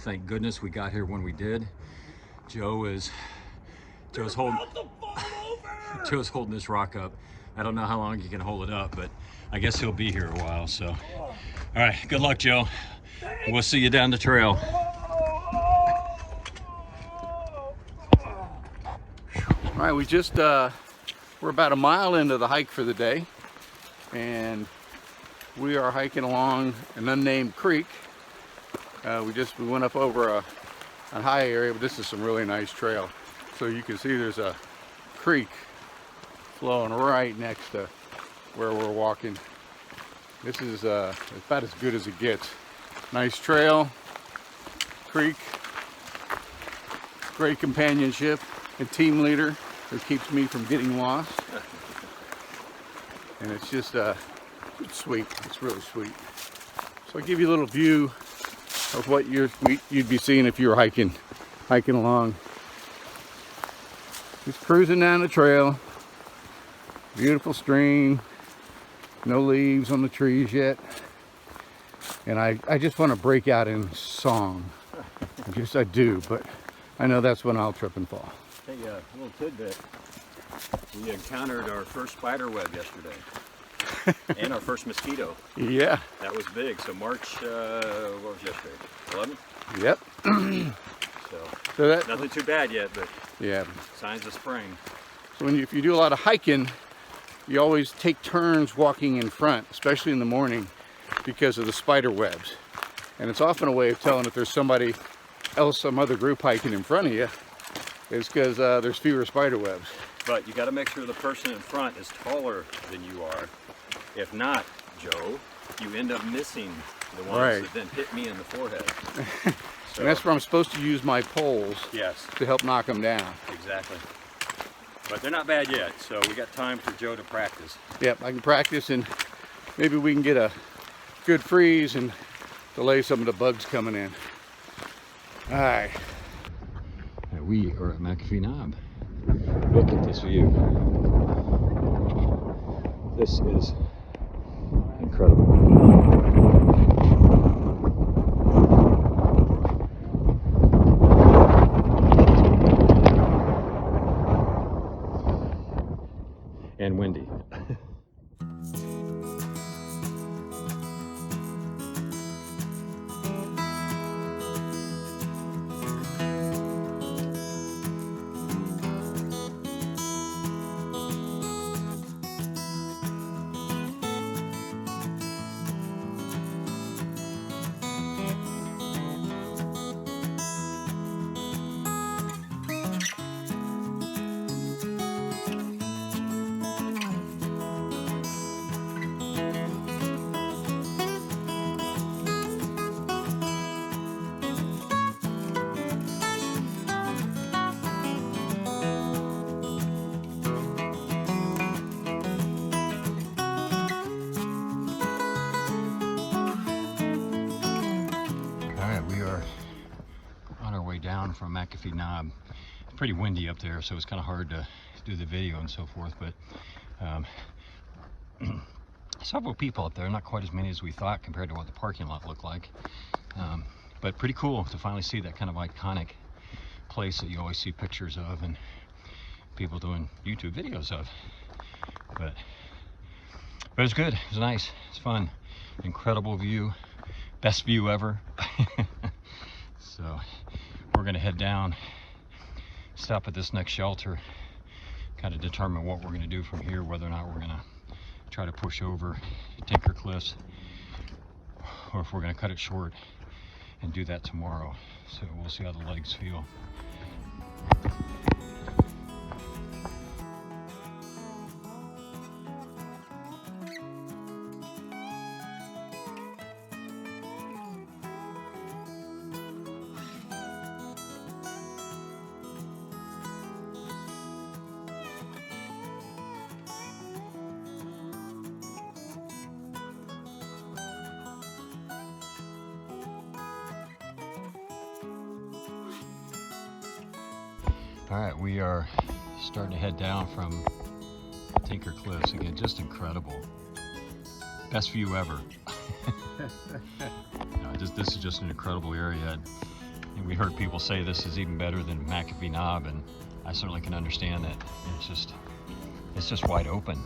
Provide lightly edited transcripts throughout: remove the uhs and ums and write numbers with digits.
Thank goodness we got here when we did. Joe's holding Joe's holding this rock up. I don't know how long he can hold it up, but I guess he'll be here a while. So, all right, good luck, Joe. We'll see you down the trail. All right, we're about a mile into the hike for the day, and we are hiking along an unnamed creek. We went up over a high area, but this is some really nice trail. So you can see there's a creek flowing right next to where we're walking. This is about as good as it gets. Nice trail, creek, great companionship, and team leader that keeps me from getting lost. And it's just it's sweet. It's really sweet. So I'll give you a little view of what you'd be seeing if you were hiking along. Just cruising down the trail. Beautiful stream. No leaves on the trees yet. And I just want to break out in song. I do, but I know that's when I'll trip and fall. Hey, a little tidbit. We encountered our first spider web yesterday. And our first mosquito. Yeah. That was big. So March, what was yesterday? 11? Yep. So that, nothing too bad yet, but yeah, signs of spring. So if you do a lot of hiking, you always take turns walking in front, especially in the morning, because of the spider webs. And it's often a way of telling if there's somebody else, some other group hiking in front of you, is because there's fewer spider webs. But you got to make sure the person in front is taller than you are. If not, Joe, you end up missing the ones that then hit me in the forehead. So, and that's where I'm supposed to use my poles. Yes. To help knock them down. Exactly. But they're not bad yet, so we got time for Joe to practice. Yep, I can practice, and maybe we can get a good freeze and delay some of the bugs coming in. All right. We are at McAfee Knob. Look at this view. This is incredible. And windy. Down from McAfee Knob. It's pretty windy up there, so it's kind of hard to do the video and so forth, but several people up there, not quite as many as we thought compared to what the parking lot looked like, but pretty cool to finally see that kind of iconic place that you always see pictures of and people doing YouTube videos of. But it's good. It's nice. It's fun. Incredible view. Best view ever. So we're going to head down, stop at this next shelter, kind of determine what we're going to do from here, whether or not we're going to try to push over Tinker Cliffs, or if we're going to cut it short and do that tomorrow. So we'll see how the legs feel. All right, we are starting to head down from Tinker Cliffs again. Just incredible. Best view ever. This is just an incredible area. And we heard people say this is even better than McAfee Knob, and I certainly can understand that. It's just wide open.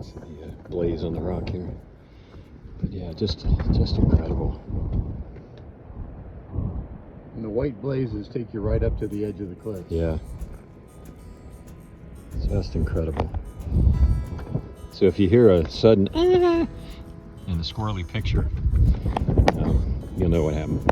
See the blaze on the rock here. But yeah, just incredible. And the white blazes take you right up to the edge of the cliff. Yeah. Just incredible. So if you hear a sudden in the squirrely picture, you'll know what happened.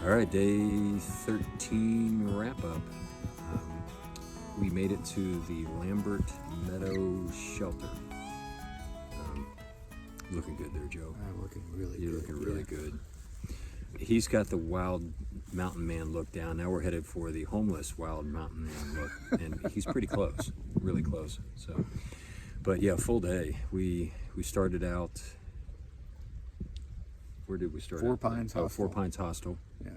All right, day 13 wrap up. We made it to the Lambert Meadow Shelter. Looking good there, Joe. I'm looking really good. You're looking really good. He's got the wild mountain man look down. Now we're headed for the homeless wild mountain man look, and he's pretty close, really close. So, but yeah, full day. We started out. Where did we start? Four Pines Hostel. 4 Pines Hostel. Yeah.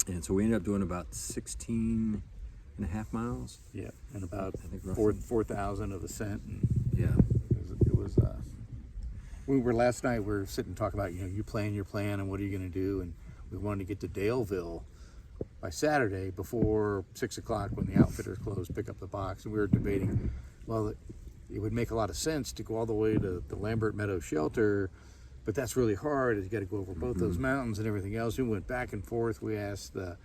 And so we ended up doing about 16 and a half miles. Yeah, and about I think roughly 4,000 of ascent. And yeah. it was we were last night. We were sitting talking about you plan your plan and what are you going to do, and we wanted to get to Daleville by Saturday before 6 o'clock when the outfitters closed, pick up the box, and we were debating. Well, it would make a lot of sense to go all the way to the Lambert Meadow Shelter. But that's really hard. You got to go over both those mountains and everything else. We went back and forth. We asked the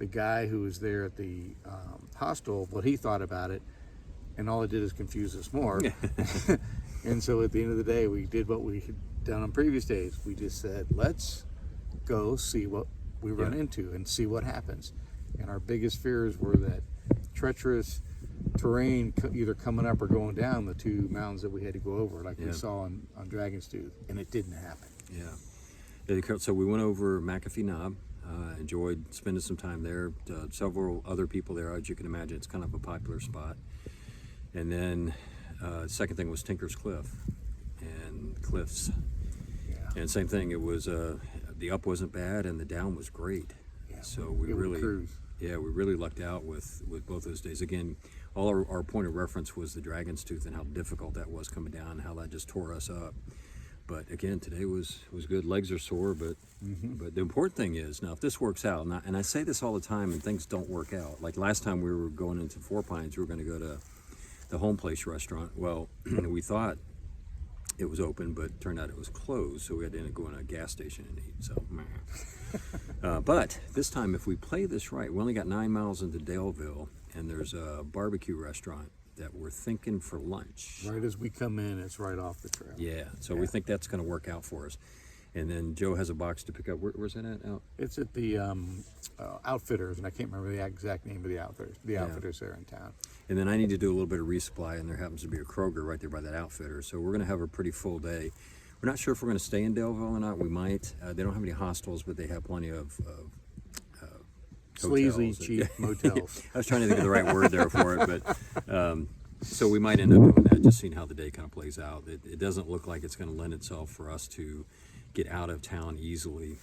guy who was there at the hostel what he thought about it, and all it did is confuse us more. And so at the end of the day, we did what we had done on previous days. We just said, let's go see what we run into and see what happens. And our biggest fears were that treacherous terrain either coming up or going down the two mountains that we had to go over, like we saw on Dragon's Tooth, and it didn't happen. Yeah. So we went over McAfee Knob. Enjoyed spending some time there. Several other people there, as you can imagine. It's kind of a popular spot. And then second thing was Tinker's Cliff and Cliffs. Yeah. And same thing. It was the up wasn't bad and the down was great. Yeah. So we really lucked out with both those days. Again, all our point of reference was the Dragon's Tooth and how difficult that was coming down and how that just tore us up. But again, today was good. Legs are sore, but the important thing is, now if this works out, and I say this all the time and things don't work out. Like last time we were going into 4 Pines, we were going to go to the Home Place restaurant. Well, we thought it was open, but it turned out it was closed, so we had to end up going to a gas station and eat. So, but this time, if we play this right, we only got 9 miles into Daleville, and there's a barbecue restaurant that we're thinking for lunch. Right as we come in, it's right off the trail. Yeah, so we think that's going to work out for us. And then Joe has a box to pick up. Where's that at? Out? It's at the Outfitters, and I can't remember the exact name of the Outfitters. The Outfitters there in town. And then I need to do a little bit of resupply, and there happens to be a Kroger right there by that Outfitter. So we're going to have a pretty full day. We're not sure if we're going to stay in Daleville or not. We might. They don't have any hostels, but they have plenty of sleazy, cheap motels. I was trying to think of the right word there for it, but so we might end up doing that, just seeing how the day kind of plays out. It doesn't look like it's going to lend itself for us to get out of town easily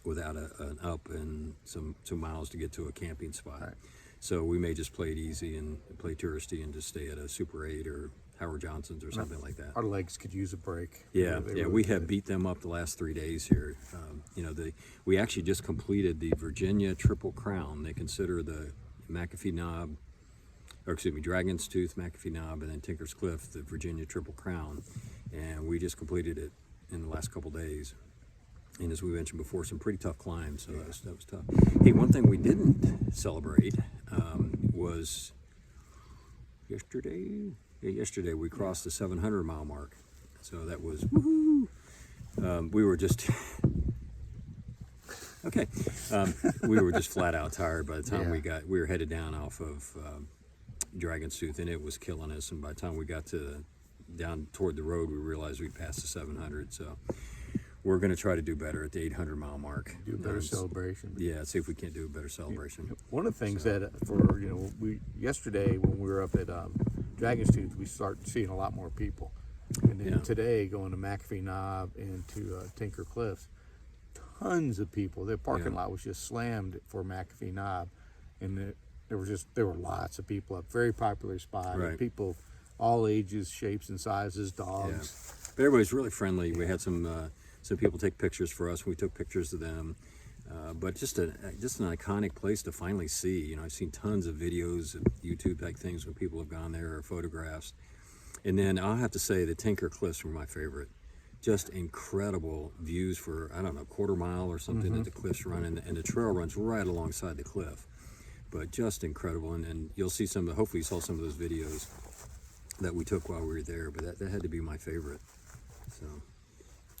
without an up and some miles to get to a camping spot. Right. So we may just play it easy and play touristy and just stay at a Super 8 or Howard Johnson's or something like that. Our legs could use a break. Yeah, we have beat them up the last 3 days here. We actually just completed the Virginia Triple Crown. They consider the McAfee Knob, or excuse me, Dragon's Tooth, McAfee Knob, and then Tinker's Cliff, the Virginia Triple Crown. And we just completed it in the last couple days. And as we mentioned before, some pretty tough climbs, so that was tough. Hey, one thing we didn't celebrate was yesterday. Yeah, yesterday we crossed the 700-mile mark, so that was woohoo. We were just okay. We were just flat out tired by the time we were headed down off of Dragon's Tooth, and it was killing us. And by the time we got down toward the road, we realized we'd passed the 700. So we're going to try to do better at the 800-mile mark. Do a better celebration. Yeah, see if we can't do a better celebration. One of the things that for yesterday when we were up at Dragon's Tooth, we started seeing a lot more people, and then today going to McAfee Knob and to Tinker Cliffs, tons of people. The parking lot was just slammed for McAfee Knob, and there were lots of people up. Very popular spot. Right. People all ages, shapes, and sizes, dogs. Yeah. But everybody's really friendly. We had some people take pictures for us. We took pictures of them. But just an iconic place to finally see. You know, I've seen tons of videos of YouTube type things when people have gone there, or photographs. And then I'll have to say the Tinker Cliffs were my favorite. Just incredible views for, I don't know, quarter mile or something that the cliffs run, and the trail runs right alongside the cliff. But just incredible, and you'll see hopefully you saw some of those videos that we took while we were there, but that had to be my favorite. So.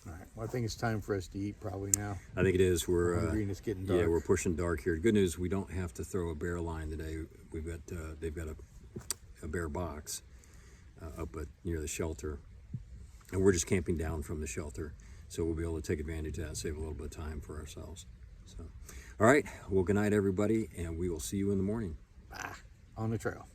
All right. Well, I think it's time for us to eat probably now. I think it is. We're hungry and it's getting dark. Yeah, we're pushing dark here. Good news, we don't have to throw a bear line today. They've got a bear box up near the shelter, and we're just camping down from the shelter, so we'll be able to take advantage of that and save a little bit of time for ourselves. So, all right. Well, good night, everybody, and we will see you in the morning. Bye. On the trail.